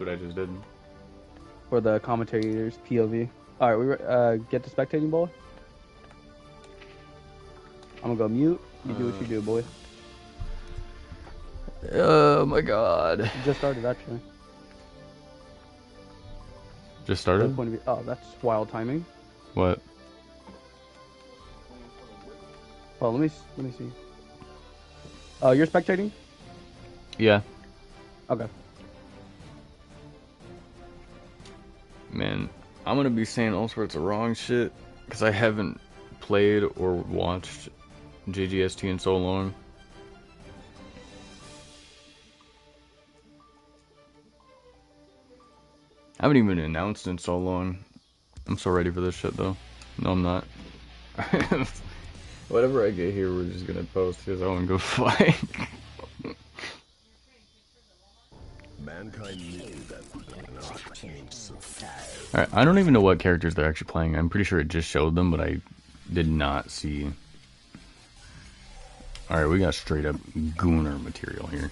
what I just did. For the commentators POV. All right, we get the spectating boy. I'm gonna go mute. You do what you do, boy. Oh my god. It just started actually. Just started? Oh, that's wild timing. What? Oh, let me see. Oh, you're spectating? Yeah. Okay. Man, I'm gonna be saying all sorts of wrong shit because I haven't played or watched GGST in so long. I haven't even announced in so long. I'm so ready for this shit though. No, I'm not. Whatever I get here, we're just gonna post because I want to go fight. Alright, I don't even know what characters they're actually playing. I'm pretty sure it just showed them, but I did not see. Alright, we got straight up gooner material here.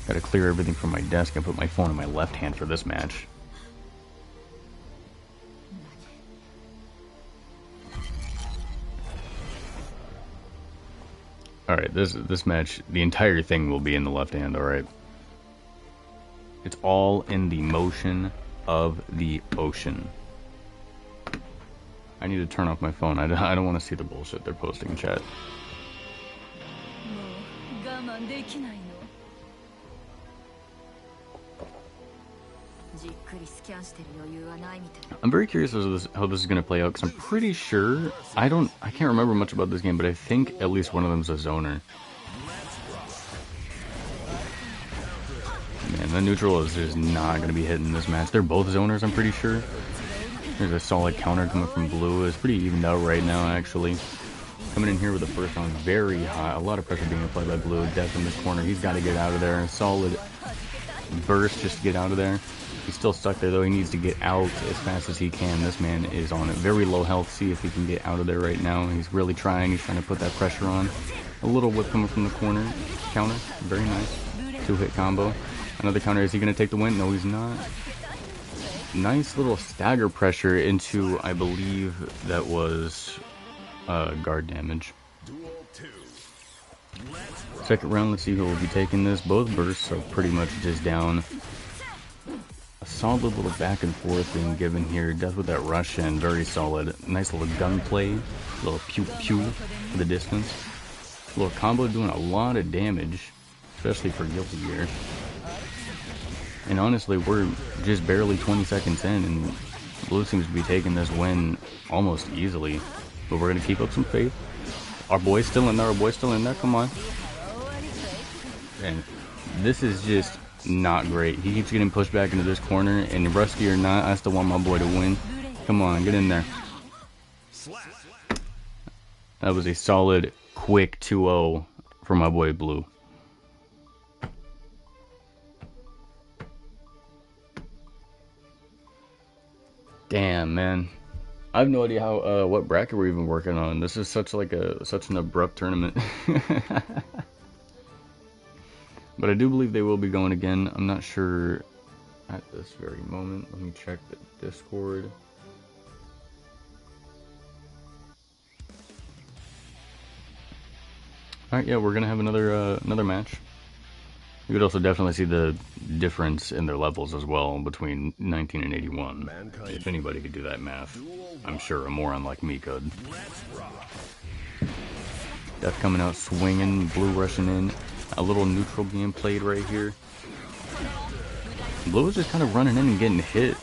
Gotta clear everything from my desk and put my phone in my left hand for this match. Alright, this match, the entire thing will be in the left hand, alright? It's all in the motion of the ocean. I need to turn off my phone. I don't want to see the bullshit they're posting in chat. I'm very curious how this is going to play out, because I'm pretty sure, I can't remember much about this game, but I think at least one of them's a zoner. Man, the neutral is just not going to be hitting this match. They're both zoners, I'm pretty sure. There's a solid counter coming from blue. It's pretty evened out right now, actually. Coming in here with the first round very high. A lot of pressure being applied by blue. Death in this corner. He's got to get out of there. Solid burst just to get out of there. He's still stuck there, though. He needs to get out as fast as he can. This man is on it. Very low health. See if he can get out of there right now. He's really trying. He's trying to put that pressure on. A little whip coming from the corner. Counter. Very nice. 2-hit combo. Another counter. Is he going to take the win? No, he's not. Nice little stagger pressure into, I believe, that was guard damage. Second round, let's see who will be taking this. Both bursts are pretty much just down. A solid little back and forth being given here. Death with that rush in, very solid. Nice little gunplay, little pew pew for the distance. Little combo doing a lot of damage, especially for Guilty Gear. And honestly, we're just barely 20 seconds in, and blue seems to be taking this win almost easily. But we're gonna keep up some faith. Our boy's still in there. Our boy's still in there. Come on. And this is just not great. He keeps getting pushed back into this corner, and rusty or not, I still want my boy to win. Come on, get in there. That was a solid, quick 2-0 for my boy Blue. Damn, man. I have no idea how what bracket we're even working on. This is such an abrupt tournament. But I do believe they will be going again. I'm not sure at this very moment. Let me check the Discord. Alright, yeah, we're gonna have another match. You could also definitely see the difference in their levels as well between 19 and 81. If anybody could do that math, I'm sure a moron like me could. Death coming out swinging, blue rushing in. A little neutral game played right here. Blue is just kind of running in and getting hit.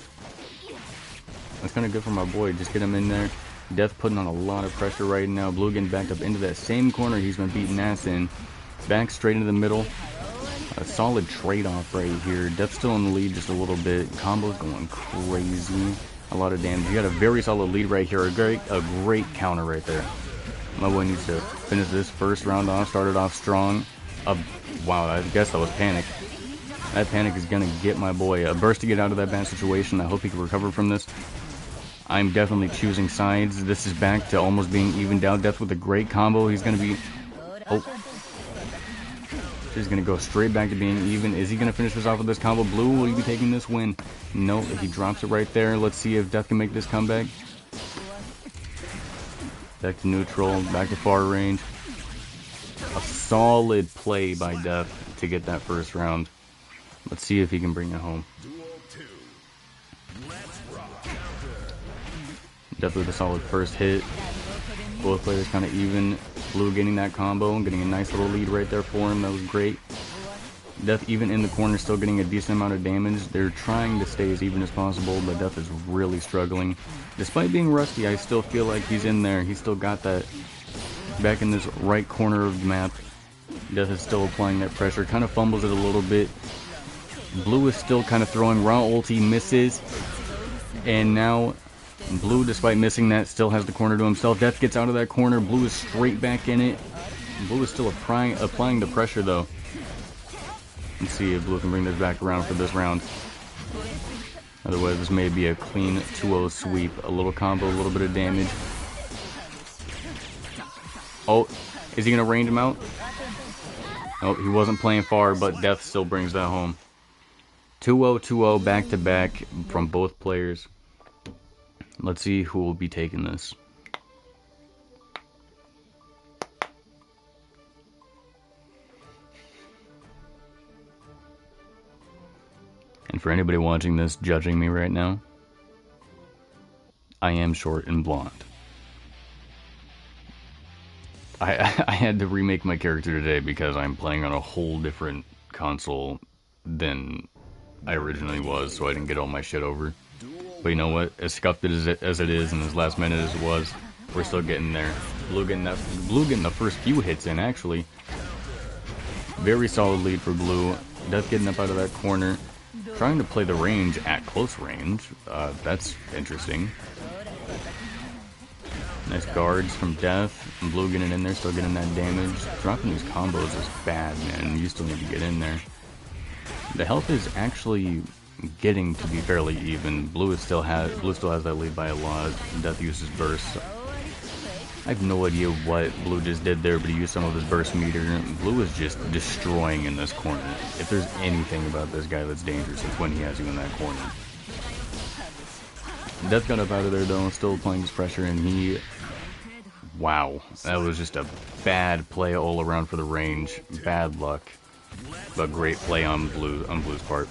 That's kind of good for my boy. Just get him in there. Death putting on a lot of pressure right now. Blue getting backed up into that same corner he's been beating ass in. Back straight into the middle. A solid trade-off right here. Death still in the lead just a little bit. Combo's going crazy. A lot of damage. You got a very solid lead right here. A great counter right there. My boy needs to finish this first round off. Started off strong. Wow, I guess that was panic. That panic is going to get my boy a burst to get out of that bad situation. I hope he can recover from this. I'm definitely choosing sides. This is back to almost being evened out. Death with a great combo. He's going to be... Oh. She's gonna go straight back to being even. Is he gonna finish this off with this combo? Blue, will he be taking this win? No, he drops it right there. Let's see if Death can make this comeback. Back to neutral, back to far range. A solid play by Death to get that first round. Let's see if he can bring it home. Death with a solid first hit. Both players kind of even. Blue getting that combo and getting a nice little lead right there for him. That was great. Death even in the corner still getting a decent amount of damage. They're trying to stay as even as possible, but Death is really struggling. Despite being rusty, I still feel like he's in there. He's still got that back in this right corner of the map. Death is still applying that pressure. Kind of fumbles it a little bit. Blue is still kind of throwing. Raw ulti misses. And now Blue, despite missing that, still has the corner to himself. Death gets out of that corner. Blue is straight back in it. Blue is still applying the pressure, though. Let's see if Blue can bring this back around for this round. Otherwise, this may be a clean 2-0 sweep. A little combo, a little bit of damage. Oh, is he going to range him out? Oh, he wasn't playing far, but Death still brings that home. 2-0, 2-0, back-to-back from both players. Let's see who will be taking this. And for anybody watching this, judging me right now, I am short and blonde. I had to remake my character today because I'm playing on a whole different console than I originally was, so I didn't get all my shit over. But you know what? As scuffed as it is, and as last minute as it was, we're still getting there. Blue getting the first few hits in, actually. Very solid lead for Blue. Death getting up out of that corner. Trying to play the range at close range. That's interesting. Nice guards from Death. And Blue getting in there, still getting that damage. Dropping these combos is bad, man. You still need to get in there. The health is actually getting to be fairly even. Blue still has that lead by a lot. Death uses burst. I have no idea what Blue just did there, but he used some of his burst meter. Blue is just destroying in this corner. If there's anything about this guy that's dangerous, it's when he has you in that corner. Death got up out of there though, still applying his pressure, and he... Wow, that was just a bad play all around for the range. Bad luck, but great play on Blue's part.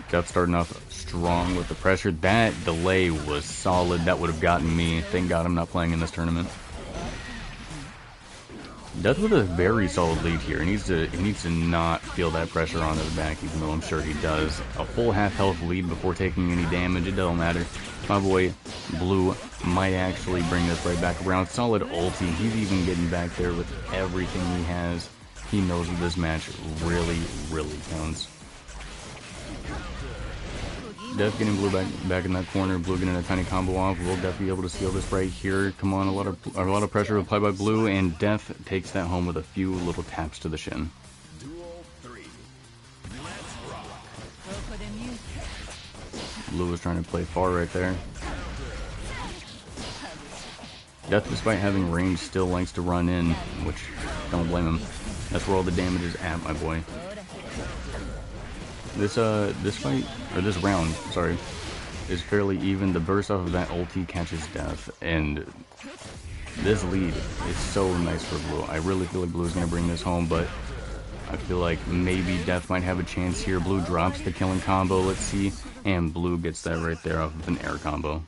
Death starting off strong with the pressure. That delay was solid. That would have gotten me. Thank God I'm not playing in this tournament. Death with a very solid lead here. He needs to not feel that pressure on his back, even though I'm sure he does. A full half health lead before taking any damage. It doesn't matter. My boy Blue might actually bring this right back around. Solid ulti. He's even getting back there with everything he has. He knows that this match really, really counts. Death getting Blue back in that corner. Blue getting a tiny combo off. We'll definitely be able to seal this right here. Come on, a lot of pressure applied by Blue, and Death takes that home with a few little taps to the shin. Blue is trying to play far right there. Death, despite having range, still likes to run in, which don't blame him. That's where all the damage is at, my boy. This fight, or this round, sorry, is fairly even. The burst off of that ulti catches Death, and this lead is so nice for Blue. I really feel like Blue is going to bring this home, but I feel like maybe Death might have a chance here. Blue drops the killing combo, let's see, and Blue gets that right there off of an air combo.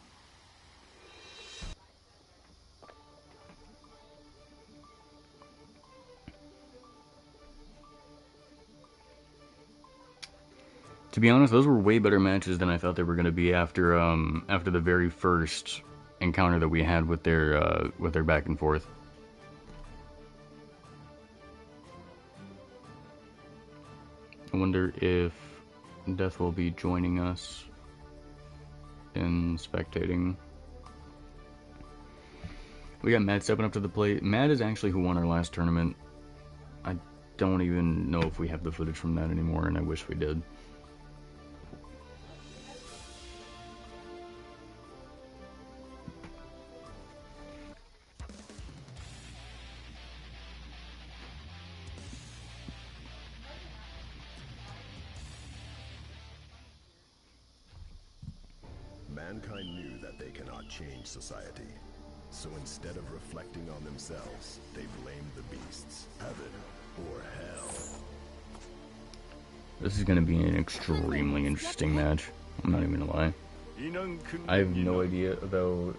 To be honest, those were way better matches than I thought they were going to be after the very first encounter that we had with their back and forth. I wonder if Death will be joining us in spectating. We got Matt stepping up to the plate. Matt is actually who won our last tournament. I don't even know if we have the footage from that anymore, and I wish we did. Mankind knew that they cannot change society. So instead of reflecting on themselves, they blamed the beasts, heaven or hell. This is going to be an extremely interesting match. I'm not even going to lie. I have no idea about,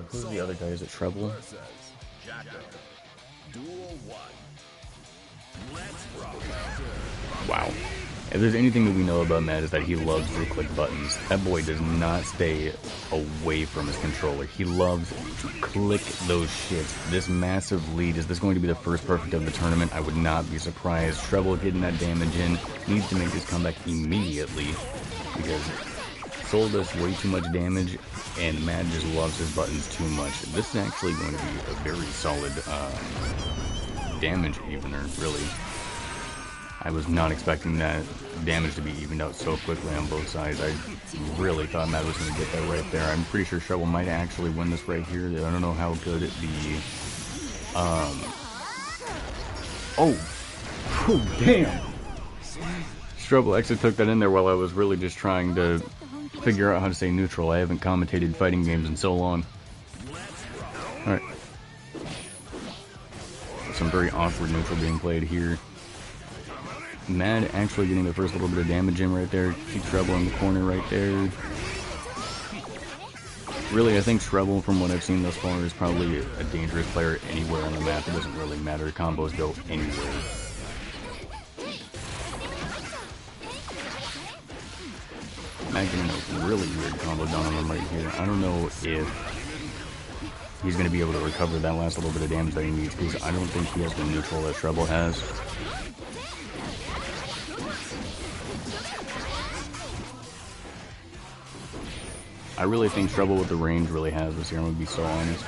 who's the other guy? Is it Treble? Wow. If there's anything that we know about Matt is that he loves to click buttons. That boy does not stay away from his controller. He loves to click those shits. This massive lead, is this going to be the first perfect of the tournament? I would not be surprised. Treble getting that damage in, needs to make his comeback immediately, because Soul does way too much damage, and Matt just loves his buttons too much. This is actually going to be a very solid damage evener, really. I was not expecting that damage to be evened out so quickly on both sides. I really thought Matt was going to get that right there. I'm pretty sure Treble might actually win this right here. I don't know how good the... Oh, damn! Treble actually took that in there while I was really just trying to figure out how to say neutral. I haven't commentated fighting games in so long. Alright. Some very awkward neutral being played here. Mad actually getting the first little bit of damage in right there. Keeps Treble in the corner right there. Really, I think Treble, from what I've seen thus far, is probably a dangerous player anywhere on the map. It doesn't really matter. Combos go anywhere. Mad getting a really weird combo down on him right here. I don't know if he's going to be able to recover that last little bit of damage that he needs, because I don't think he has the neutral that Treble has. I really think Treble with the range really has this here, I'm going to be so honest.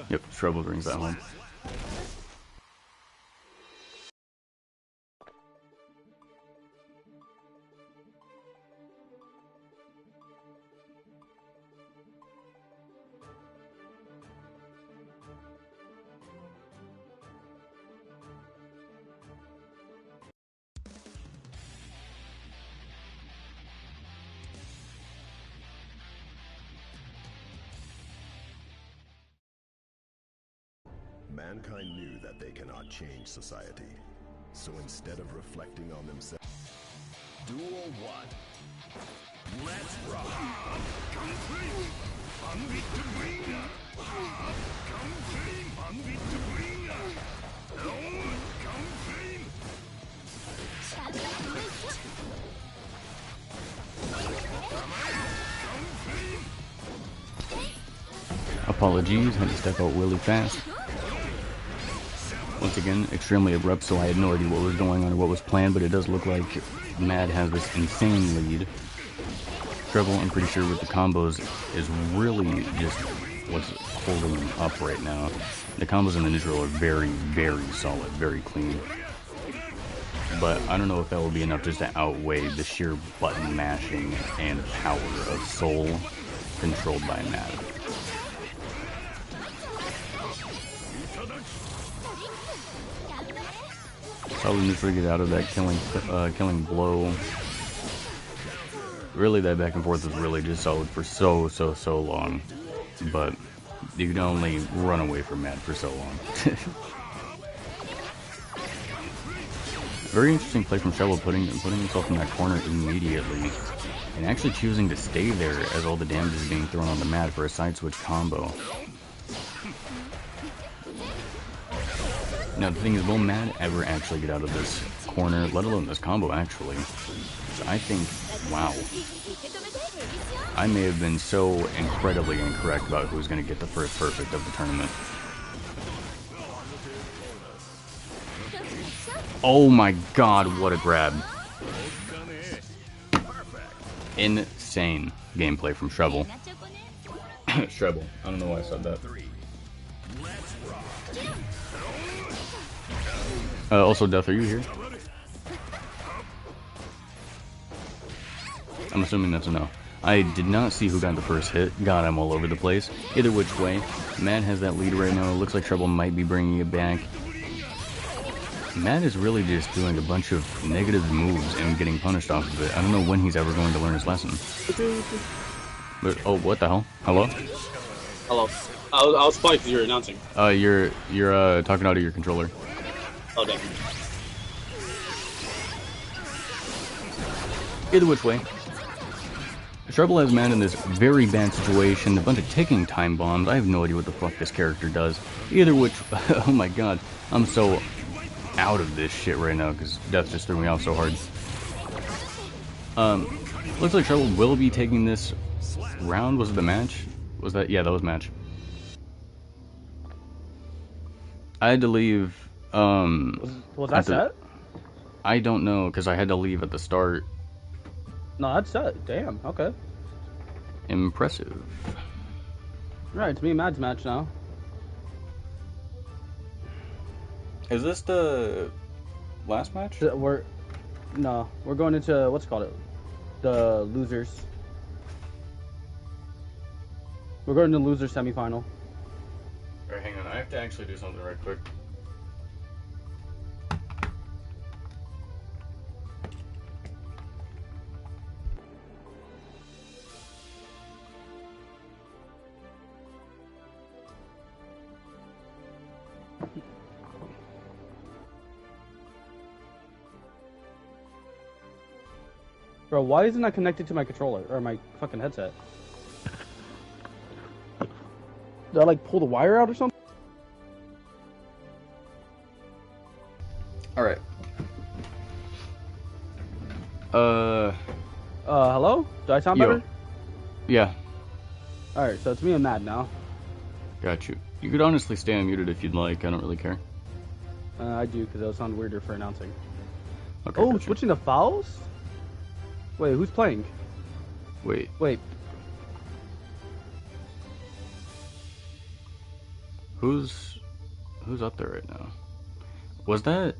Yep, Treble brings that home. Mankind knew that they cannot change society. So instead of reflecting on themselves... Duel 1. Let's rock! Apologies, had to step out really fast. Once again, extremely abrupt, so I had no idea what was going on or what was planned, but it does look like Mad has this insane lead. Treble, I'm pretty sure with the combos, is really just what's holding him up right now. The combos in the neutral are very, very solid, very clean. But I don't know if that will be enough just to outweigh the sheer button mashing and power of Soul controlled by Mad. Solid neutral to get out of that killing blow. Really, that back and forth was really just solid for so long. But you can only run away from Mad for so long. Very interesting play from Treble, putting himself in that corner immediately, and actually choosing to stay there as all the damage is being thrown on the Mad for a side switch combo. Now the thing is, will Mad ever actually get out of this corner, let alone this combo actually? So I think, wow. I may have been so incredibly incorrect about who's going to get the first perfect of the tournament. Oh my god, what a grab. Insane gameplay from Treble. Treble, I don't know why I said that. Also, Death, are you here? I'm assuming that's a no. I did not see who got the first hit. God, I'm all over the place. Either which way, Mad has that lead right now. It looks like Treble might be bringing it back. Matt is really just doing a bunch of negative moves and getting punished off of it. I don't know when he's ever going to learn his lesson. But, oh, what the hell? Hello? Hello. I was quiet because you were announcing. You're talking out of your controller. Okay. Either which way. Treble has Matt in this very bad situation, a bunch of ticking time bombs. I have no idea what the fuck this character does. Either which, oh my god, I'm so out of this shit right now because death just threw me off so hard. Looks like Treble will be taking this round. Was it the match? Was that? Yeah, that was match. I had to leave. Was that set? I don't know because I had to leave at the start. No, that's set. Damn. Okay. Impressive. Right, it's me and Mad's match now. Is this the last match? We're going into what's it called, the losers. We're going to loser semifinal. Alright, hang on. I have to actually do something right quick. Bro, why isn't that connected to my controller or my fucking headset? Did I like pull the wire out or something? Alright. Hello? Do I sound Yo. better? Yeah. Alright, so it's me and Mad now. Got you. You could honestly stay unmuted if you'd like. I don't really care. I do, because it'll sound weirder for announcing. Okay. Oh, gotcha. switching to fouls? Wait, who's playing? Wait. Wait. Who's up there right now? Was that?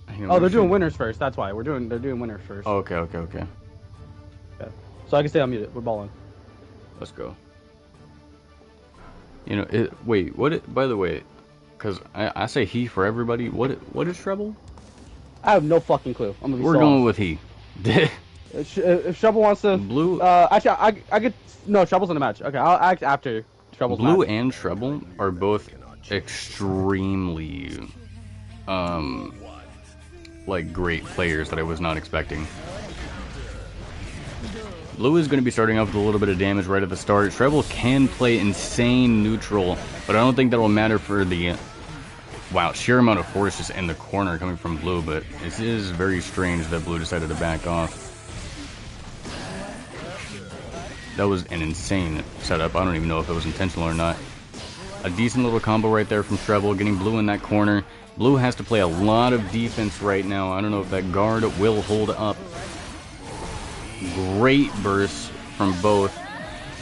Hang on, Oh, they're where's doing she- winners first. That's why they're doing winners first. Oh, okay. Okay. So I can stay unmuted. We're balling. Let's go. You know, wait, by the way, because I say he for everybody, what is Treble? I have no fucking clue. I'm gonna be We're so going honest. with he. If Shovel wants to... Blue... actually, I get... No, Shovel's in the match. Okay, I'll act after Shovel's Blue match. and Treble are both extremely, like, great players that I was not expecting. Blue is going to be starting off with a little bit of damage right at the start. Treble can play insane neutral, but I don't think that will matter for the... Wow, sheer amount of force just in the corner coming from Blue, but it is very strange that Blue decided to back off. That was an insane setup. I don't even know if it was intentional or not. A decent little combo right there from Treble, getting Blue in that corner. Blue has to play a lot of defense right now. I don't know if that guard will hold up. Great burst from both,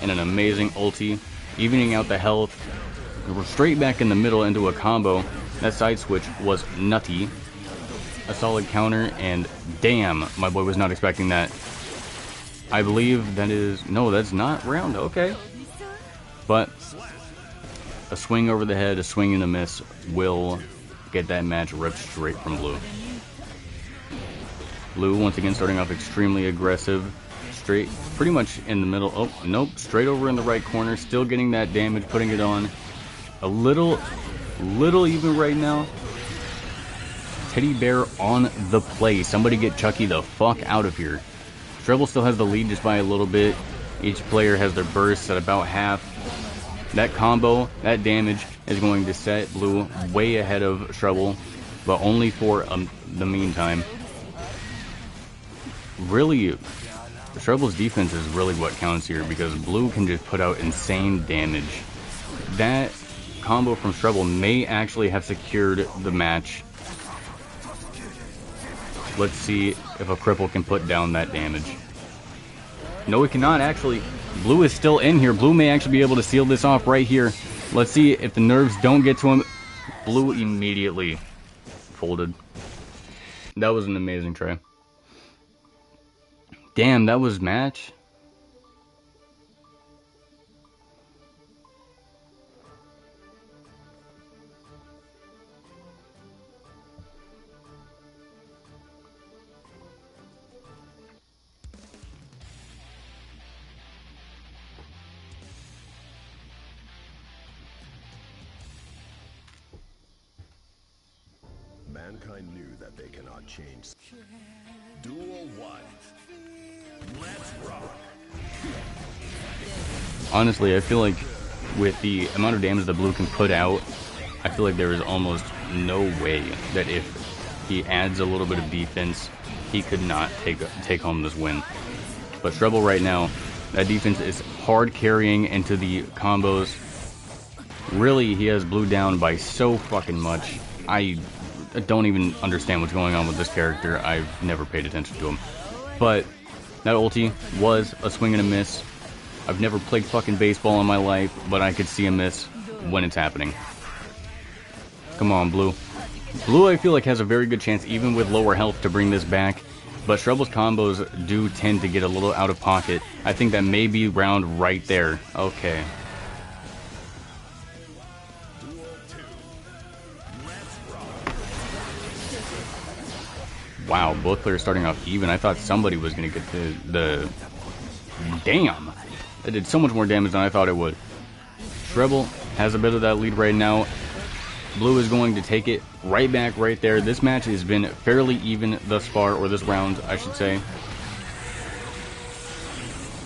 and an amazing ulti, evening out the health. We're straight back in the middle into a combo. That side switch was nutty. A solid counter, and damn, my boy was not expecting that. I believe that is... No, that's not round. Okay. But a swing over the head, a swing and a miss will get that match ripped straight from Blue. Blue, once again, starting off extremely aggressive. Straight, pretty much in the middle. Oh, nope. Straight over in the right corner. Still getting that damage, putting it on. A little even right now. Teddy Bear on the play. Somebody get Chucky the fuck out of here. Treble still has the lead just by a little bit. Each player has their bursts at about half. That combo, that damage, is going to set Blue way ahead of Treble, but only for the meantime. Really, Treble's defense is really what counts here, because Blue can just put out insane damage. That combo from Treble may actually have secured the match. Let's see if a cripple can put down that damage. No, it cannot actually. Blue is still in here. Blue may actually be able to seal this off right here. Let's see if the nerves don't get to him. Blue immediately folded. That was an amazing try. Damn, that was match. Mankind knew that they cannot change. Duel 1. Let's rock. Honestly, I feel like with the amount of damage that Blue can put out, I feel like there is almost no way that if he adds a little bit of defense, he could not take home this win. But Treble right now, that defense is hard carrying into the combos. Really, he has Blue down by so fucking much. I don't even understand what's going on with this character. I've never paid attention to him. But that ulti was a swing and a miss. I've never played fucking baseball in my life, but I could see a miss when it's happening. Come on, Blue. Blue, I feel like, has a very good chance, even with lower health, to bring this back. But Treble's combos do tend to get a little out of pocket. I think that may be round right there. Okay. Wow, both players starting off even. I thought somebody was going to get the... Damn! That did so much more damage than I thought it would. Treble has a bit of that lead right now. Blue is going to take it right back right there. This match has been fairly even thus far, or this round, I should say.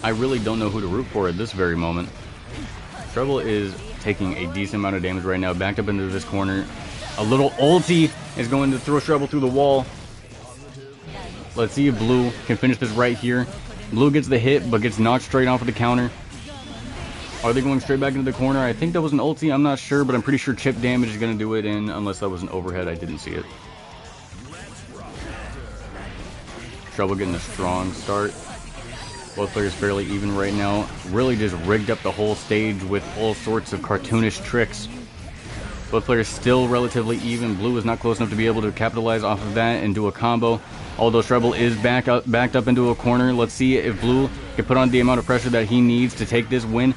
I really don't know who to root for at this very moment. Treble is taking a decent amount of damage right now, backed up into this corner. A little ulti is going to throw Treble through the wall. Let's see if Blue can finish this right here. Blue gets the hit, but gets knocked straight off of the counter. Are they going straight back into the corner? I think that was an ulti. I'm not sure, but I'm pretty sure chip damage is going to do it in, unless that was an overhead. I didn't see it. Treble getting a strong start. Both players fairly even right now. Really just rigged up the whole stage with all sorts of cartoonish tricks. Both players still relatively even. Blue is not close enough to be able to capitalize off of that and do a combo. Although Treble is backed up into a corner. Let's see if Blue can put on the amount of pressure that he needs to take this win.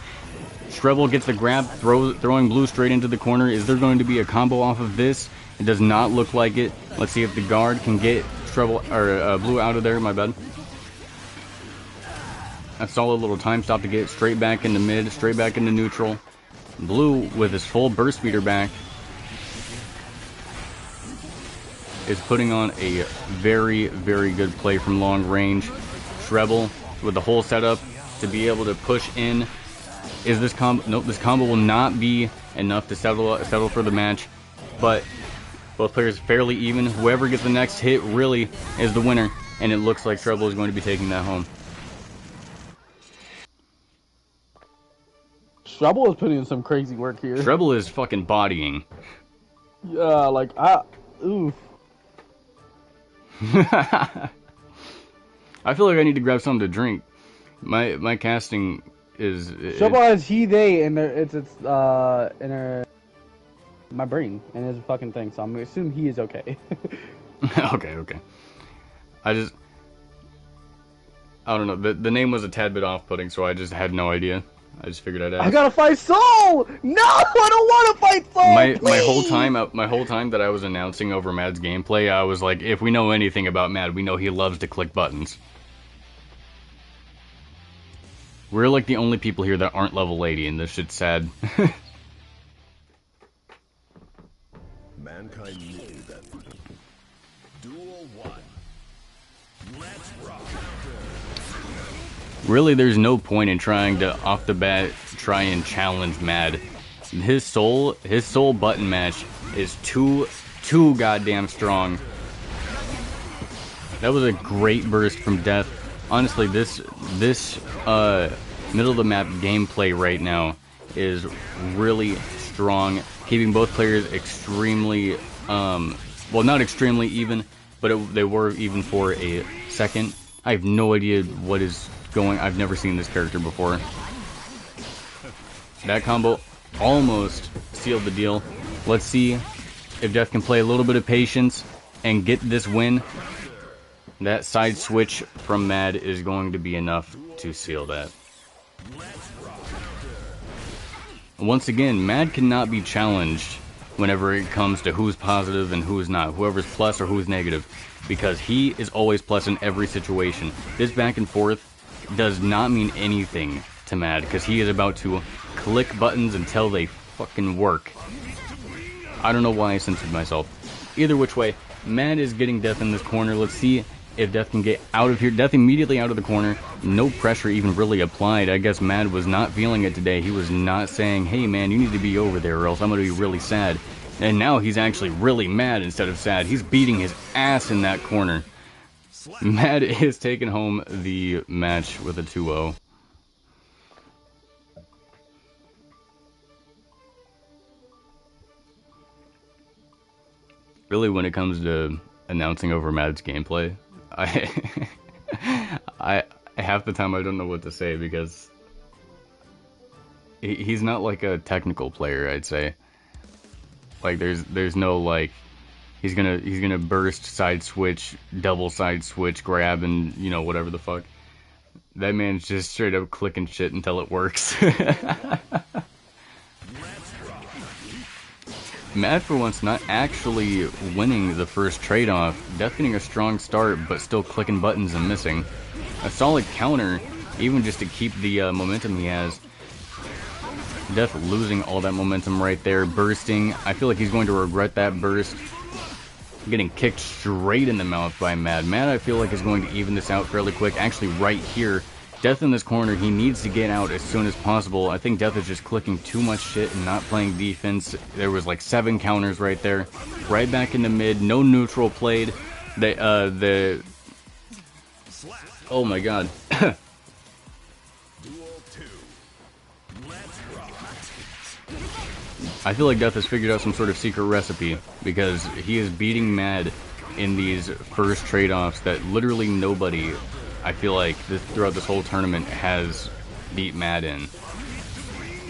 Treble gets the grab, throwing Blue straight into the corner. Is there going to be a combo off of this? It does not look like it. Let's see if the guard can get Treble or Blue out of there. My bad. A solid little time stop to get straight back into mid, straight back into neutral. Blue with his full burst speeder back is putting on a very, very good play from long range. Treble with the whole setup to be able to push in. Is this combo? Nope, this combo will not be enough to settle for the match. But both players fairly even. Whoever gets the next hit really is the winner. And it looks like Treble is going to be taking that home. Treble is putting in some crazy work here. Treble is fucking bodying. Yeah, like, oof. I feel like I need to grab something to drink. My casting is... Treble has he, they, and it's in my brain, and his fucking thing, so I'm gonna assume he is okay. Okay. I don't know. The name was a tad bit off-putting, so I just had no idea. I just figured I'd ask. I gotta fight Soul! No, I don't want to fight Soul. My whole time that I was announcing over Mad's gameplay, I was like, if we know anything about Mad, we know he loves to click buttons. We're like the only people here that aren't level 80, and this shit's sad. Mankind knew that. Duel 1. Let's rock. Really, there's no point in trying to, off the bat, try and challenge Mad. His soul button match is too goddamn strong. That was a great burst from Death. Honestly, this middle of the map gameplay right now is really strong, keeping both players extremely, well, not extremely even, but they were even for a second. I have no idea what is going. I've never seen this character before. That combo almost sealed the deal. Let's see if Death can play a little bit of patience and get this win. That side switch from Mad is going to be enough to seal that. Once again, Mad cannot be challenged whenever it comes to who's positive and who's not, whoever's plus or who's negative, because he is always plus in every situation. This back and forth does not mean anything to Mad, because he is about to click buttons until they fucking work. I don't know why I censored myself. Either which way, Mad is getting Death in this corner. Let's see if Death can get out of here. Death immediately out of the corner. No pressure even really applied. I guess Mad was not feeling it today. He was not saying, hey man, you need to be over there or else I'm going to be really sad. And now he's actually really mad instead of sad. He's beating his ass in that corner. Mad is taking home the match with a 2-0. Really, when it comes to announcing over Mad's gameplay, I half the time I don't know what to say because he's not like a technical player, I'd say. Like there's no like he's gonna burst, side switch, double side switch, grab, and you know whatever the fuck. That man's just straight up clicking shit until it works. Mad for once not actually winning the first trade-off. Death getting a strong start, but still clicking buttons and missing. A solid counter, even just to keep the momentum he has. Death losing all that momentum right there, bursting. I feel like he's going to regret that burst. Getting kicked straight in the mouth by Mad. Mad, I feel like, is going to even this out fairly quick. Actually, right here. Death in this corner, he needs to get out as soon as possible. I think Death is just clicking too much shit and not playing defense. There was like 7 counters right there. Right back in the mid, no neutral played. Oh my god. I feel like Death has figured out some sort of secret recipe because he is beating Mad in these first trade-offs that literally nobody, I feel like, throughout this whole tournament has beat Mad in.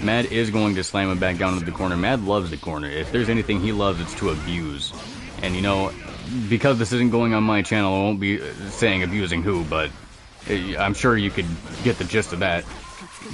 Mad is going to slam him back down into the corner. Mad loves the corner. If there's anything he loves, it's to abuse. And you know, because this isn't going on my channel, I won't be saying abusing who, but I'm sure you could get the gist of that.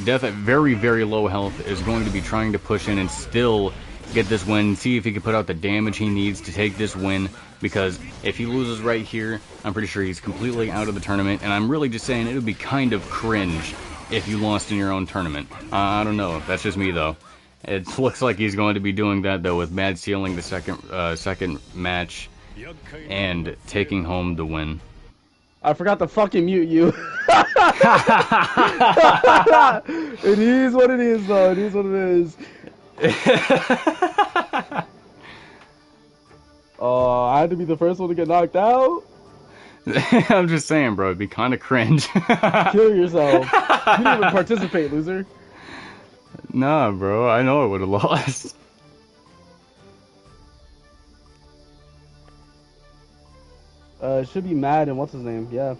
Death at very, very low health is going to be trying to push in and still get this win, see if he can put out the damage he needs to take this win, because if he loses right here, I'm pretty sure he's completely out of the tournament, and I'm really just saying it would be kind of cringe if you lost in your own tournament. I don't know, that's just me though. It looks like he's going to be doing that though, with Mad sealing the second match and taking home the win. I forgot to fucking mute you. It is what it is, though. It is what it is. Oh, I had to be the first one to get knocked out? I'm just saying, bro. It'd be kind of cringe. Kill yourself. You didn't even participate, loser. Nah, bro. I know I would have lost. It should be Mad and what's his name? Yeah.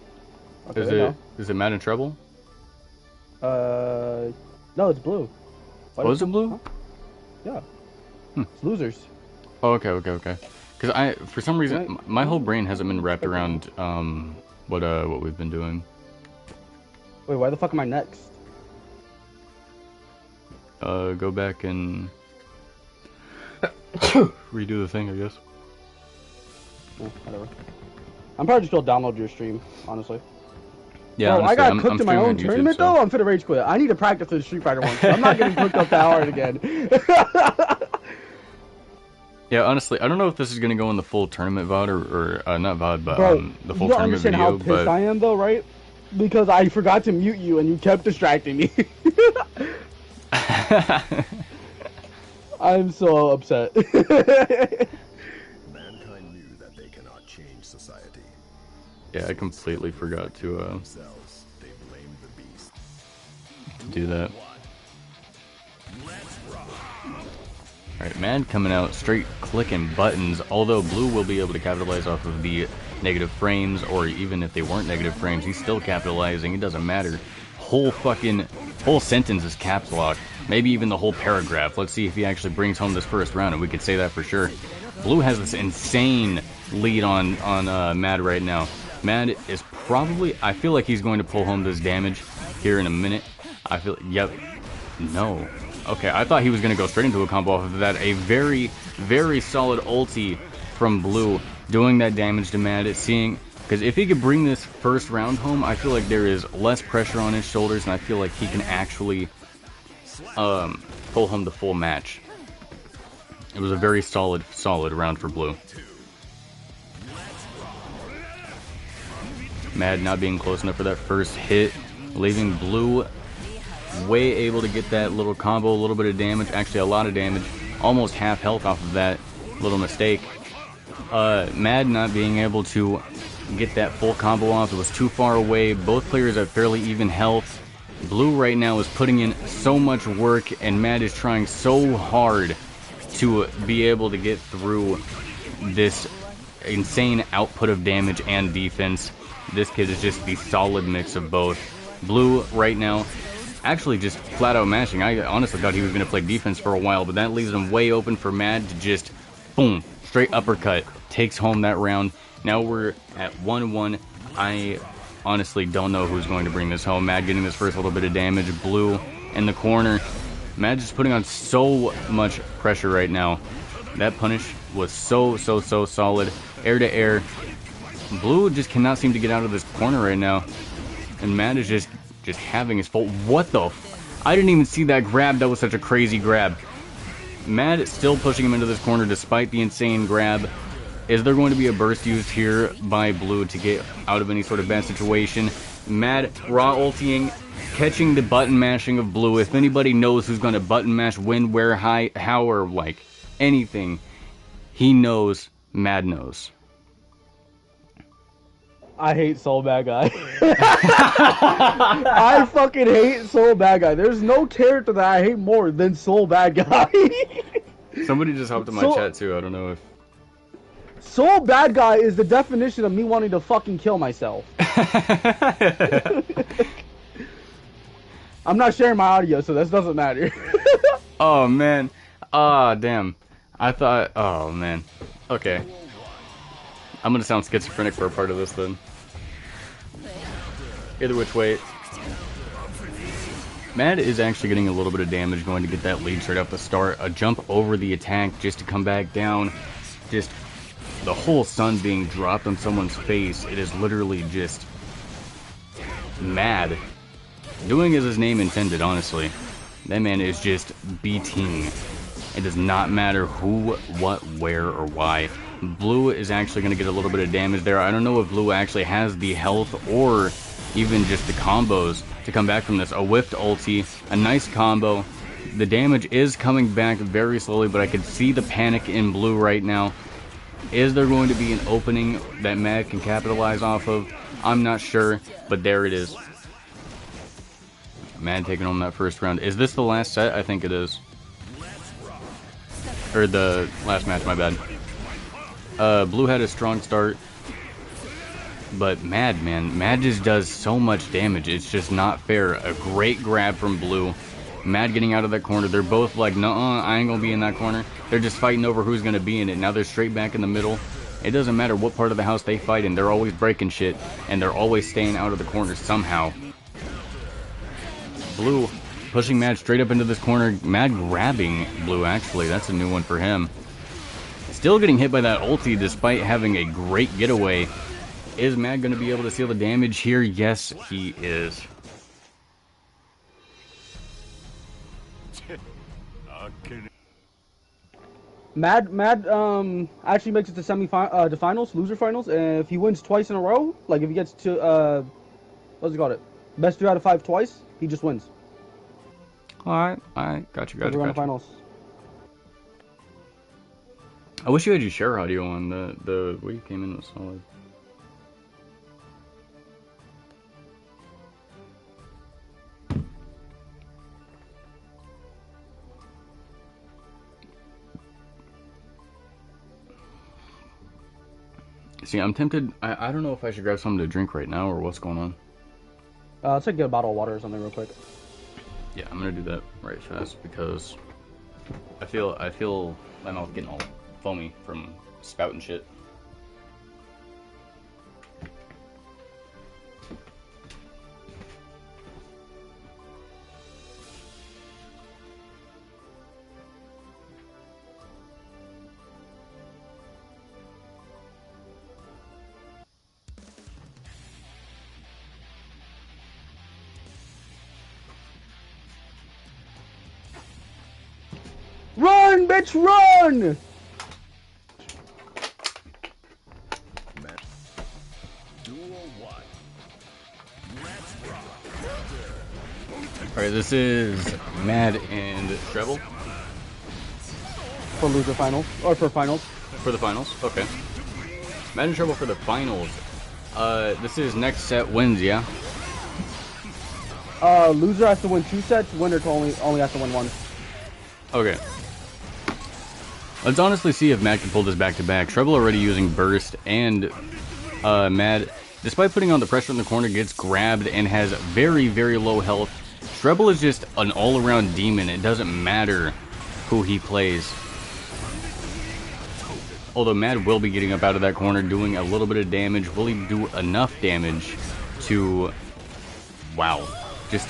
Okay, is it Mad in Trouble? No, it's Blue. Was it Blue? Huh? Yeah. It's losers. Oh, okay. Because for some reason, my whole brain hasn't been wrapped around what we've been doing. Wait, why the fuck am I next? Go back and redo the thing, I guess. Whatever. I'm probably just gonna download your stream, honestly. Yeah, bro, honestly, I got cooked in my own tournament though. I'm finna rage quit. I need to practice this Street Fighter one. I'm not getting cooked up that hard again. Yeah, honestly, I don't know if this is gonna go in the full tournament VOD or not VOD, but bro, the full tournament video. You don't understand how pissed I am though, right? Because I forgot to mute you and you kept distracting me. I'm so upset. Yeah, I completely forgot to do that. Alright, Mad coming out straight clicking buttons, although Blue will be able to capitalize off of the negative frames, or even if they weren't negative frames, he's still capitalizing, it doesn't matter. Whole sentence is caps lock, maybe even the whole paragraph. Let's see if he actually brings home this first round, and we could say that for sure. Blue has this insane lead on Mad right now. Mad is probably, I feel like he's going to pull home this damage here in a minute. Yep, no. Okay, I thought he was going to go straight into a combo off of that. A very, very solid ulti from Blue, doing that damage to Mad. Because if he could bring this first round home, I feel like there is less pressure on his shoulders, and I feel like he can actually pull home the full match. It was a very solid round for Blue. Mad not being close enough for that first hit, leaving Blue way able to get that little combo, a little bit of damage, actually a lot of damage, almost half health off of that little mistake. Mad not being able to get that full combo off, it was too far away. Both players have fairly even health. Blue right now is putting in so much work, and Mad is trying so hard to be able to get through this insane output of damage and defense. This kid is just the solid mix of both. Blue right now actually just flat out mashing. I honestly thought he was going to play defense for a while, but that leaves him way open for Mad to just boom, straight uppercut, takes home that round. Now we're at 1-1. I honestly don't know who's going to bring this home. Mad getting this first little bit of damage. Blue in the corner. Mad just putting on so much pressure right now. That punish was so solid. Air to air. Blue just cannot seem to get out of this corner right now. And Mad is just having his full... What the I didn't even see that grab. That was such a crazy grab. Mad is still pushing him into this corner despite the insane grab. Is there going to be a burst used here by Blue to get out of any sort of bad situation? Mad raw ulting, catching the button mashing of Blue. If anybody knows who's going to button mash when, where, how, or like anything, he knows. Mad knows. I hate Soul Bad Guy. I fucking hate Soul Bad Guy. There's no character that I hate more than Soul Bad Guy. Somebody just hopped in my chat too. I don't know if... Soul Bad Guy is the definition of me wanting to fucking kill myself. I'm not sharing my audio, so this doesn't matter. Oh, man. Ah, damn. I thought... Oh, man. Okay. I'm gonna sound schizophrenic for a part of this, then. Either which way. Mad is actually getting a little bit of damage, going to get that lead straight off the start. A jump over the attack just to come back down. Just the whole sun being dropped on someone's face. It is literally just Mad. Doing as his name intended, honestly. That man is just beating. It does not matter who, what, where, or why. Blue is actually going to get a little bit of damage there. I don't know if Blue actually has the health or even just the combos to come back from this. A whiffed ulti, a nice combo. The damage is coming back very slowly, but I can see the panic in Blue right now. Is there going to be an opening that Mad can capitalize off of? I'm not sure, but there it is. Mad taking home that first round. Is this the last set? I think it is. Or the last match, my bad. Blue had a strong start, but Mad, man, Mad just does so much damage. It's just not fair. A great grab from Blue. Mad getting out of that corner. They're both like, nuh-uh, I ain't gonna be in that corner. They're just fighting over who's gonna be in it. Now they're straight back in the middle. It doesn't matter what part of the house they fight in. They're always breaking shit, and they're always staying out of the corner somehow. Blue pushing Mad straight up into this corner. Mad grabbing Blue, actually. That's a new one for him. Still getting hit by that ulti despite having a great getaway. Is Mad going to be able to seal the damage here? Yes, he is. Mad actually makes it to the finals, loser finals, and if he wins twice in a row, like if he gets to what's it called, best 3 out of 5 twice, he just wins. Alright, got you. We're on the finals. I wish you had your share audio on. The way you came in was solid. See, I'm tempted. I don't know if I should grab something to drink right now or what's going on. Let's get a bottle of water or something real quick. Yeah, I'm gonna do that right fast because I feel my mouth getting all foamy from spouting shit. Run, bitch, run! Alright, this is Mad and Treble. For loser finals, or for finals. For the finals, okay. Mad and Treble for the finals. This is next set wins, yeah? Loser has to win 2 sets, winner only has to win 1. Okay. Let's honestly see if Mad can pull this back-to-back. Treble already using Burst, and Mad, despite putting on the pressure in the corner, gets grabbed and has very, very low health. Treble is just an all-around demon. It doesn't matter who he plays. Although Mad will be getting up out of that corner, doing a little bit of damage. Will he do enough damage to... Wow. Just,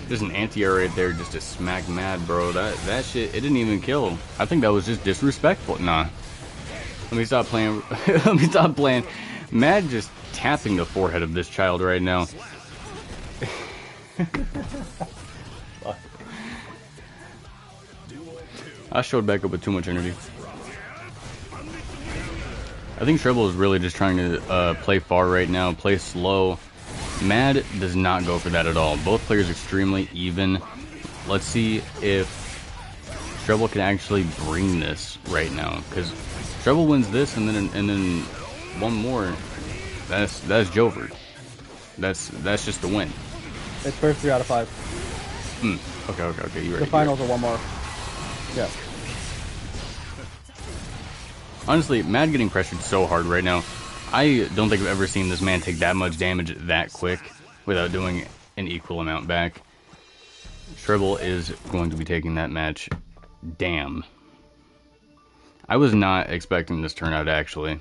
just an anti-air right there just to smack Mad, bro. That shit, it didn't even kill. I think that was just disrespectful. Nah. Let me stop playing. Let me stop playing. Mad just tapping the forehead of this child right now. I showed back up with too much energy. I think Treble is really just trying to play far right now, play slow. Mad does not go for that at all. Both players extremely even. Let's see if Treble can actually bring this right now, because Treble wins this and then one more. That's Jover. That's just the win. It's first 3 out of 5. Okay. You ready? The finals are 1 more. Yeah. Honestly, Mad getting pressured so hard right now. I don't think I've ever seen this man take that much damage that quick without doing an equal amount back. Treble is going to be taking that match. Damn. I was not expecting this turnout, actually.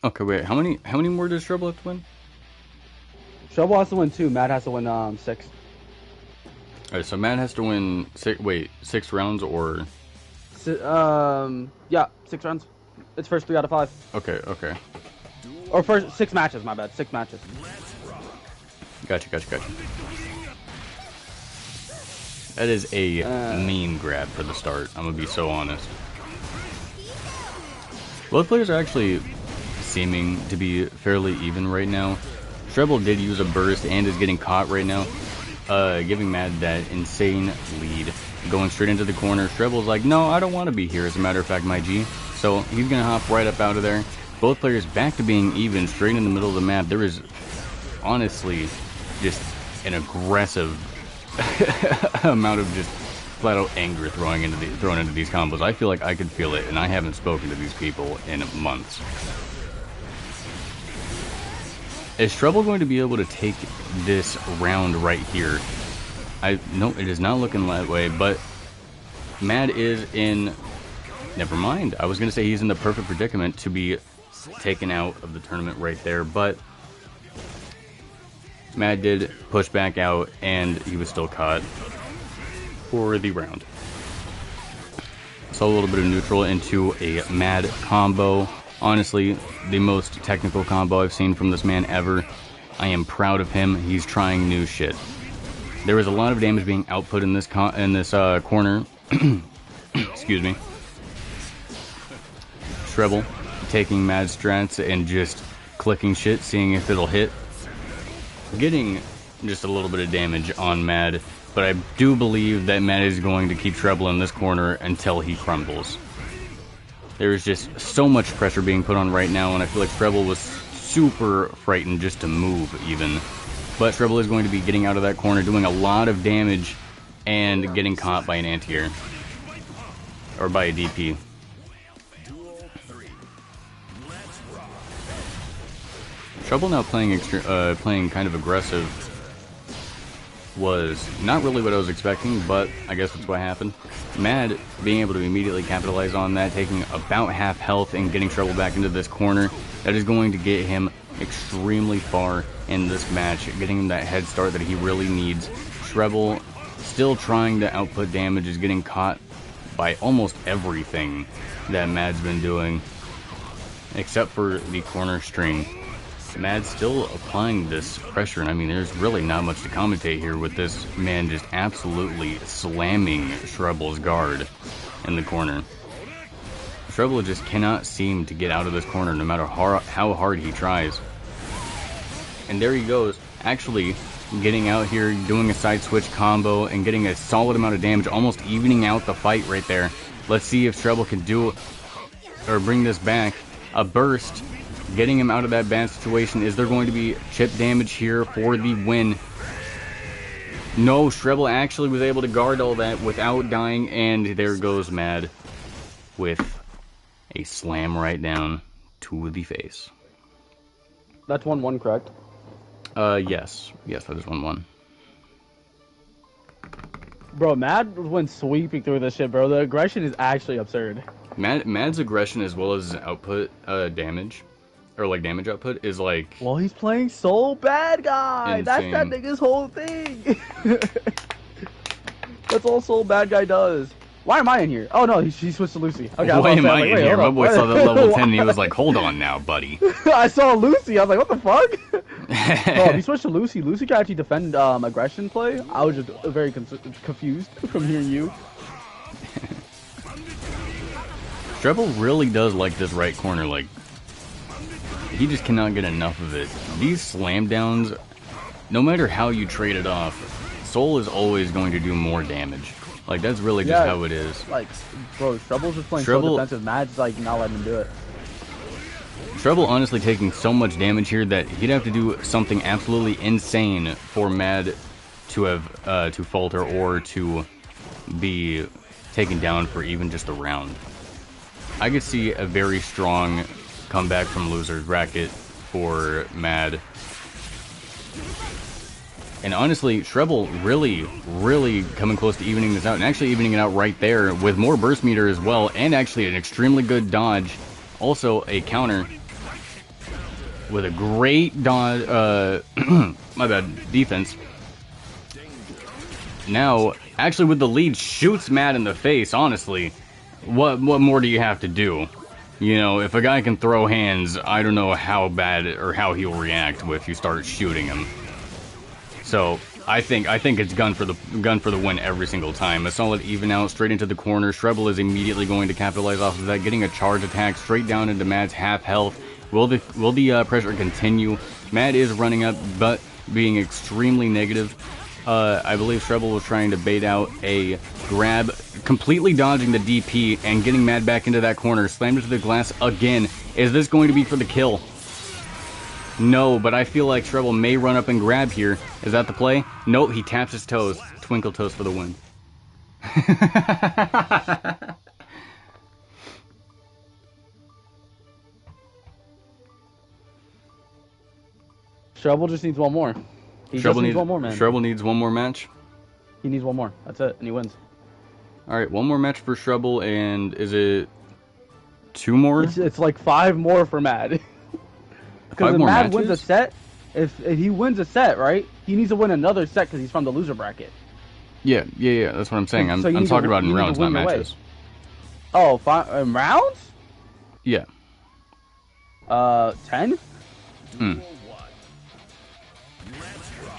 Okay, wait. How many more does Treble have to win? Treble has to win 2. Mad has to win 6. Alright, so Mad has to win 6 rounds or... Yeah, 6 rounds. It's first 3 out of 5. Okay. Or first 6 matches, my bad. 6 matches. Gotcha. That is a mean grab for the start. I'm gonna be so honest. Both players are actually seeming to be fairly even right now. Treble did use a burst and is getting caught right now, giving Mad that insane lead. Going straight into the corner. Treble's like, no, I don't want to be here, as a matter of fact, my G. So he's going to hop right up out of there. Both players back to being even, straight in the middle of the map. There is honestly just an aggressive amount of just flat out anger thrown into these combos. I feel like I could feel it, and I haven't spoken to these people in months. Is Treble going to be able to take this round right here? No, it is not looking that way, but Mad is in... Never mind. I was going to say he's in the perfect predicament to be taken out of the tournament right there, but Mad did push back out, and he was still caught for the round. So a little bit of neutral into a Mad combo. Honestly, the most technical combo I've seen from this man ever. I am proud of him. He's trying new shit. There was a lot of damage being output in this corner. Excuse me. Treble taking Mad strats and just clicking shit, seeing if it'll hit. Getting just a little bit of damage on Mad, but I do believe that Mad is going to keep Treble in this corner until he crumbles. There is just so much pressure being put on right now, and I feel like Treble was super frightened just to move, even. But Treble is going to be getting out of that corner, doing a lot of damage, and getting caught by an anti-air. Or by a DP. Treble now playing kind of aggressive was not really what I was expecting, but I guess that's what happened. Mad being able to immediately capitalize on that, taking about half health and getting Treble back into this corner. That is going to get him extremely far in this match, getting him that head start that he really needs. Treble still trying to output damage, is getting caught by almost everything that Mad's been doing. except for the corner string. Mad's still applying this pressure, and I mean, there's really not much to commentate here with this man just absolutely slamming Shrebel's guard in the corner. Shrebel just cannot seem to get out of this corner no matter how hard he tries. And there he goes, actually getting out here, doing a side switch combo, and getting a solid amount of damage, almost evening out the fight right there. Let's see if Shrebel can do or bring this back. A burst, getting him out of that bad situation. Is there going to be chip damage here for the win? No, Shrebel actually was able to guard all that without dying, and there goes Mad with a slam right down to the face. That's 1-1, correct? Yes, that is 1-1. Bro, Mad went sweeping through this shit, bro. The aggression is actually absurd. Mad's aggression as well as his output damage, or like damage output, is like... Well, he's playing Soul Bad Guy. Insane. That's that nigga's whole thing. That's all Soul Bad Guy does. Why am I in here? Oh no, he switched to Lucy. Okay, Why am I in here? My hold boy on. saw that level 10 and he was like, hold on now, buddy. I saw Lucy. I was like, what the fuck? Bro, if he switched to Lucy, Lucy can actually defend aggression play. I was just very confused from hearing you. Shrebel really does like this right corner. Like, he just cannot get enough of it. These slam downs, no matter how you trade it off, Soul is always going to do more damage. Like, that's really just how it is. Like, bro, Shrebel's just playing so defensive. Mad's like not letting him do it. Shrebel honestly taking so much damage here that he'd have to do something absolutely insane for Mad to have to falter or to be taken down for even just a round. I could see a very strong comeback from loser's bracket for Mad. And honestly, Shrebel really coming close to evening this out, and actually evening it out right there with more burst meter as well, and actually an extremely good dodge. Also a counter with a great dodge, my bad, defense. Now, actually with the lead, shoots Mad in the face, honestly. What more do you have to do? You know, if a guy can throw hands, I don't know how bad or how he'll react if you start shooting him. So I think it's gun for the win every single time. A solid even out straight into the corner. Shrebel is immediately going to capitalize off of that, getting a charge attack straight down into Mad's half health. Will the pressure continue? Mad is running up, but being extremely negative. I believe Shrebel was trying to bait out a grab, completely dodging the DP and getting Mad back into that corner. Slammed into the glass again. Is this going to be for the kill? No, but I feel like Shrebel may run up and grab here. Is that the play? Nope, he taps his toes. Twinkle toes for the win. Shrebel just needs one more. He just needs one more, man. Shrebel needs one more match? He needs one more. That's it, and he wins. Alright, one more match for Shrebel, and is it 2 more? It's like 5 more for Mad. Because if Mad wins a set, if he wins a set, right, he needs to win another set because he's from the loser bracket. Yeah, that's what I'm saying. I'm talking about in rounds, not matches. Oh, in rounds? Yeah. 10?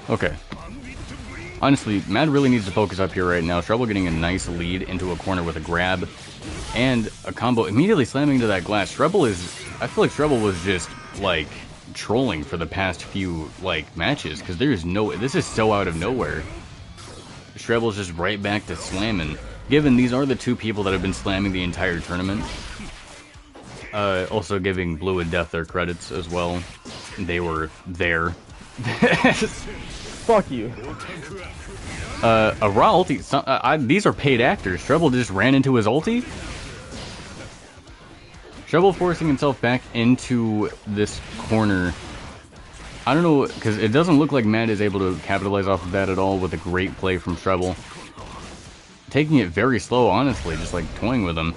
Okay. Honestly, Mad really needs to focus up here right now. Shrebel getting a nice lead into a corner with a grab and a combo, immediately slamming into that glass. I feel like Shrebel was just, like, trolling for the past few, like, matches, because this is so out of nowhere. Shrebel's just right back to slamming, given these are the 2 people that have been slamming the entire tournament. Also giving Blue and Death their credits as well. They were there. Fuck you. A raw ulti. These are paid actors. Shrebel just ran into his ulti. Shrebel forcing himself back into this corner. I don't know, because it doesn't look like Mad is able to capitalize off of that at all with a great play from Shrebel. Taking it very slow, honestly, just like toying with him.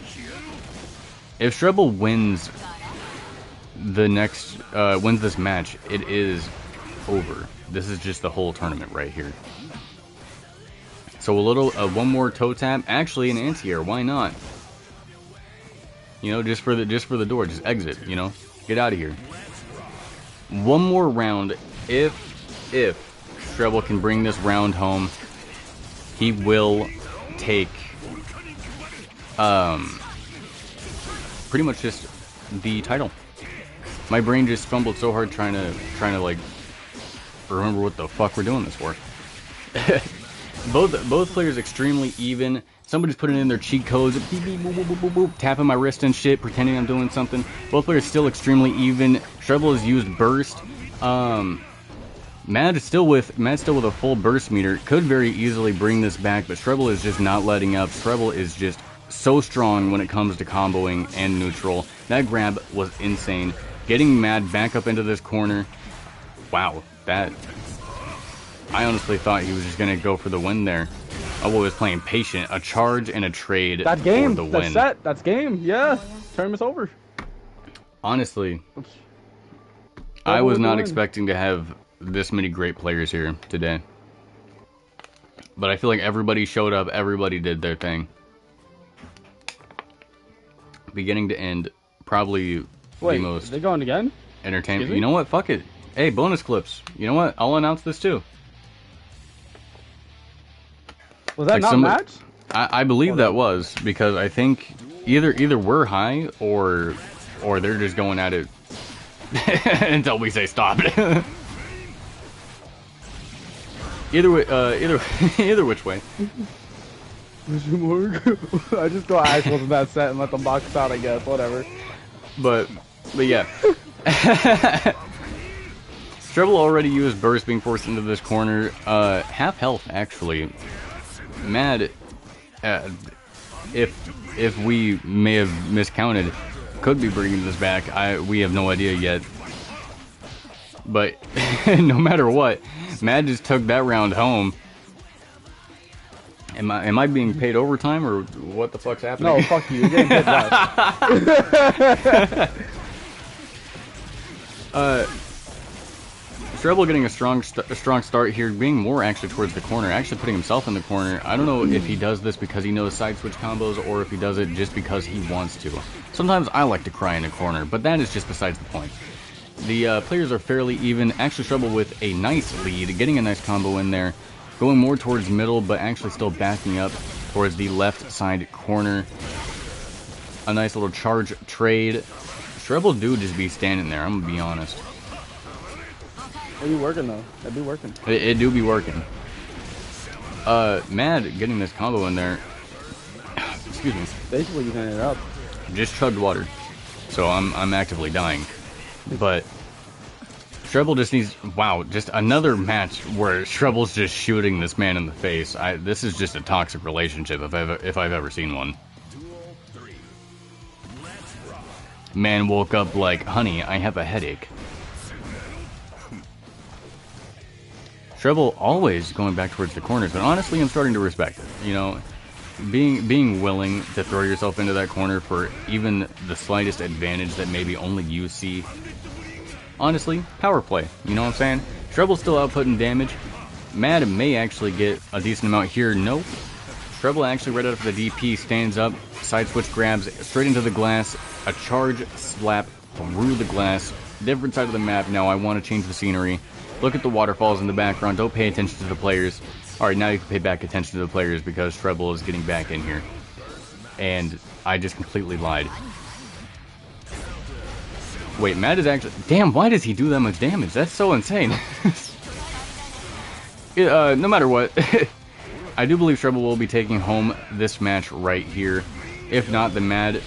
If Shrebel wins wins this match, it is over. This is just the whole tournament right here. So one more toe tap, actually an anti-air, why not? You know, just for the door, just exit. You know, get out of here. One more round. If Treble can bring this round home, he will take pretty much just the title. My brain just fumbled so hard trying to like remember what the fuck we're doing this for. both players extremely even. Somebody's putting in their cheat codes, beep, beep, boop, boop, boop, boop, boop, tapping my wrist and shit, pretending I'm doing something. Both players still extremely even. Treble has used burst. Mad's still with a full burst meter. Could very easily bring this back, but Treble is just not letting up. Treble is just so strong when it comes to comboing and neutral. That grab was insane. Getting Mad back up into this corner. Wow, that... I honestly thought he was just going to go for the win there. Obo was playing patient. A charge and a trade That game, for the win. that's set. That's game. Yeah, tournament's over. Honestly, I was not expecting to have this many great players here today. But I feel like everybody showed up. Everybody did their thing. Beginning to end, probably Wait, the most... they going again? Entertainment. You know what? Fuck it. Hey, bonus clips. You know what? I'll announce this too. Was that like not match? I believe that was, because I think either we're high or they're just going at it until we say stop. Either way, either which way. I just thought Ash wasn't that set and let them box out, I guess. Whatever. But yeah. Treble already used burst, being forced into this corner. Half health, actually. Mad, if we may have miscounted, could be bringing this back. We have no idea yet. But no matter what, Mad just took that round home. Am I being paid overtime, or what the fuck's happening? No, fuck you. You're getting paid less. Treble getting a strong start here, being more actually towards the corner, actually putting himself in the corner. I don't know if he does this because he knows side switch combos, or if he does it just because he wants to. Sometimes I like to cry in a corner, but that is just besides the point. The players are fairly even. Actually, Treble with a nice lead, getting a nice combo in there, going more towards middle, but actually still backing up towards the left side corner. A nice little charge trade. Treble do just be standing there, I'm gonna be honest. It'd be working though. It'd be working. It do be working. Mad getting this combo in there. Excuse me. Basically, you can it up. Just chugged water, so I'm actively dying. But Treble just needs... Wow, just another match where Treble's just shooting this man in the face. This is just a toxic relationship if I've ever seen one. Man woke up like, honey, I have a headache. Treble always going back towards the corners, but honestly, I'm starting to respect it. You know, being willing to throw yourself into that corner for even the slightest advantage that maybe only you see. Honestly, power play. You know what I'm saying? Treble's still outputting damage. Mad may actually get a decent amount here. Nope. Treble actually right out of the DP stands up, side switch grabs straight into the glass, a charge slap through the glass. Different side of the map. Now I want to change the scenery. Look at the waterfalls in the background. Don't pay attention to the players. Alright, now you can pay back attention to the players because Treble is getting back in here. And I just completely lied. Wait, Matt is actually... Damn, why does he do that much damage? That's so insane. No matter what, I do believe Treble will be taking home this match right here. If not, then Mad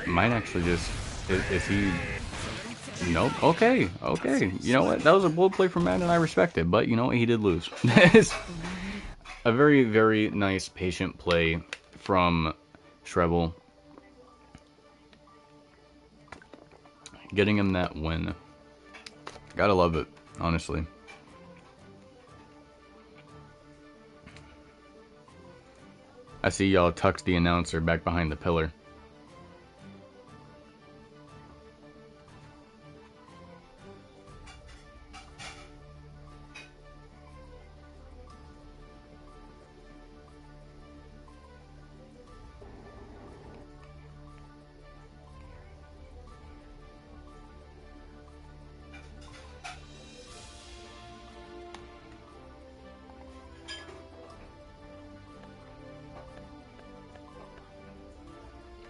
might actually just... Is he... Nope. Okay. Okay. You know what? That was a bold play from Matt, and I respect it. But, you know, he did lose. A very, very nice, patient play from Treble. Getting him that win. Gotta love it, honestly. I see y'all tucked the announcer back behind the pillar.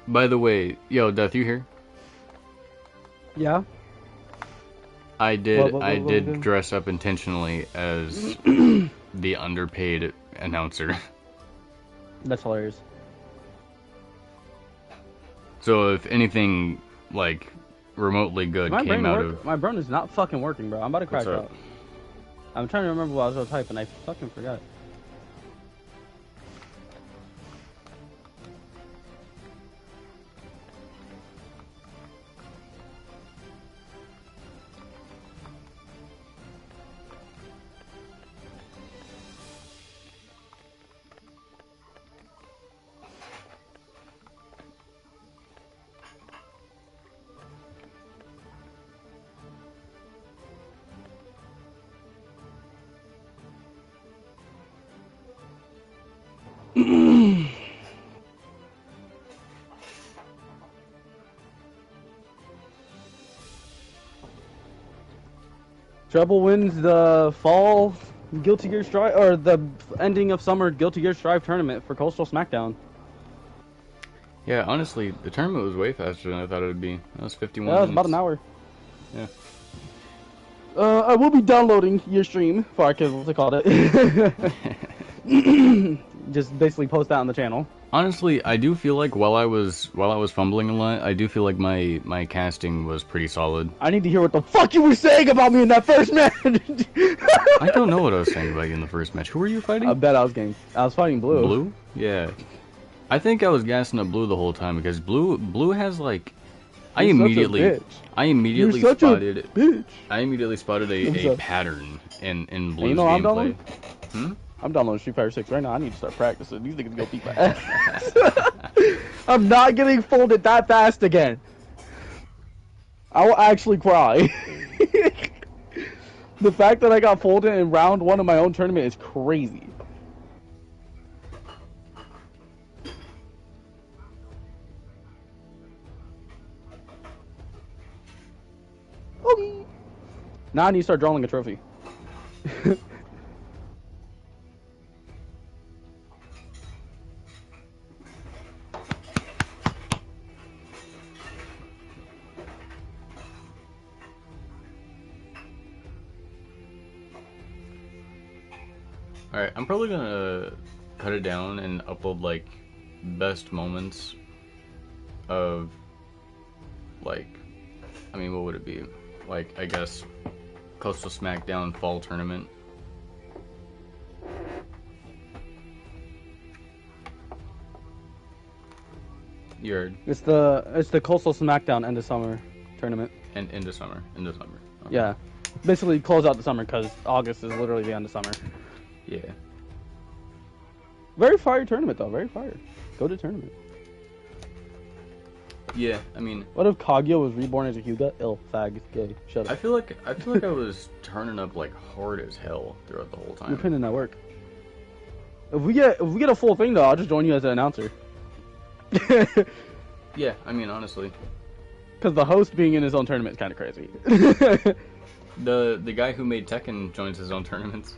By the way, yo, Death, you here? Yeah. I did. What I we did doing? dress up intentionally as the underpaid announcer. That's hilarious. So if anything like remotely good My brain came out work. of, My brain is not fucking working, bro. I'm about to crash What's up? out. I'm trying to remember what I was gonna type, and I fucking forgot. Treble wins the fall Guilty Gear Strive, or the ending of summer Guilty Gear Strive tournament for Coastal Smackdown. yeah, honestly, the tournament was way faster than I thought it would be. That was 51 Yeah, it was minutes. about an hour. Yeah. I will be downloading your stream for what's it called it. Just basically post that on the channel. Honestly, I do feel like while I was fumbling a lot, I do feel like my casting was pretty solid. I need to hear what the fuck you were saying about me in that first match. I don't know what I was saying about you in the first match. Who were you fighting? I bet I was fighting Blue. Blue? Yeah. I think I was gassing up Blue the whole time because Blue has like I You're such a immediately bitch. You're such spotted a bitch. I immediately spotted I'm a sorry. pattern in And Blue's you know what I'm gameplay. downloading? I'm downloading Street Fighter 6 right now. I need to start practicing. These niggas go beat my ass. I'm not getting folded that fast again. I will actually cry. The fact that I got folded in round 1 of my own tournament is crazy. Okay. Now I need to start drawing a trophy. Alright, I'm probably gonna cut it down and upload like best moments of like I mean what would it be? Like I guess Coastal Smackdown fall tournament. You heard. It's the Coastal Smackdown end of summer tournament. And into summer. Into summer. Okay. Yeah. Basically close out the summer because August is literally the end of summer. Yeah. Very fire tournament though, very fire. Go to tournament. Yeah, I mean What if Kaguya was reborn as a Hyuga? Ill, fag, gay, shut up. I feel like I was turning up like hard as hell throughout the whole time. You're putting in that work. If we get a full thing though, I'll just join you as an announcer. Yeah, I mean honestly. Because the host being in his own tournament is kind of crazy. The guy who made Tekken joins his own tournaments.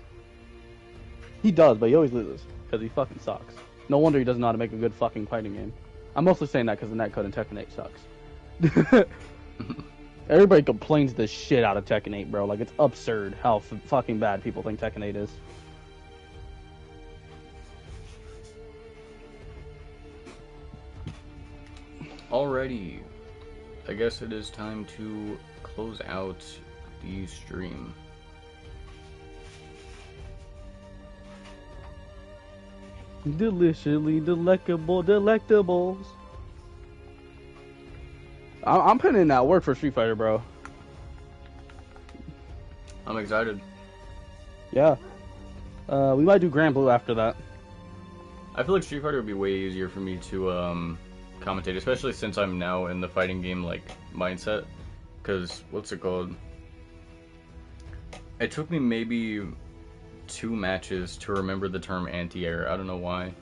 He does, but he always loses. Because he fucking sucks. No wonder he doesn't know how to make a good fucking fighting game. I'm mostly saying that because the netcode in Tekken 8 sucks. Everybody complains the shit out of Tekken 8, bro. Like, it's absurd how fucking bad people think Tekken 8 is. Alrighty. I guess it is time to close out the stream. Deliciously delectables. I'm putting in that work for Street Fighter, bro. I'm excited. Yeah. We might do Grand Blue after that. I feel like Street Fighter would be way easier for me to commentate, especially since I'm now in the fighting game like mindset. Cause what's it called? It took me maybe 2 matches to remember the term anti-air. I don't know why.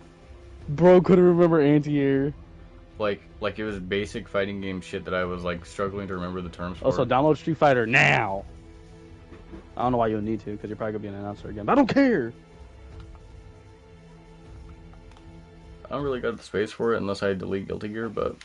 Bro couldn't remember anti-air. Like it was basic fighting game shit that I was like struggling to remember the terms for. Also, download Street Fighter now. I don't know why you would need to, because you're probably gonna be an announcer again. But I don't care. I don't really got the space for it unless I delete Guilty Gear, but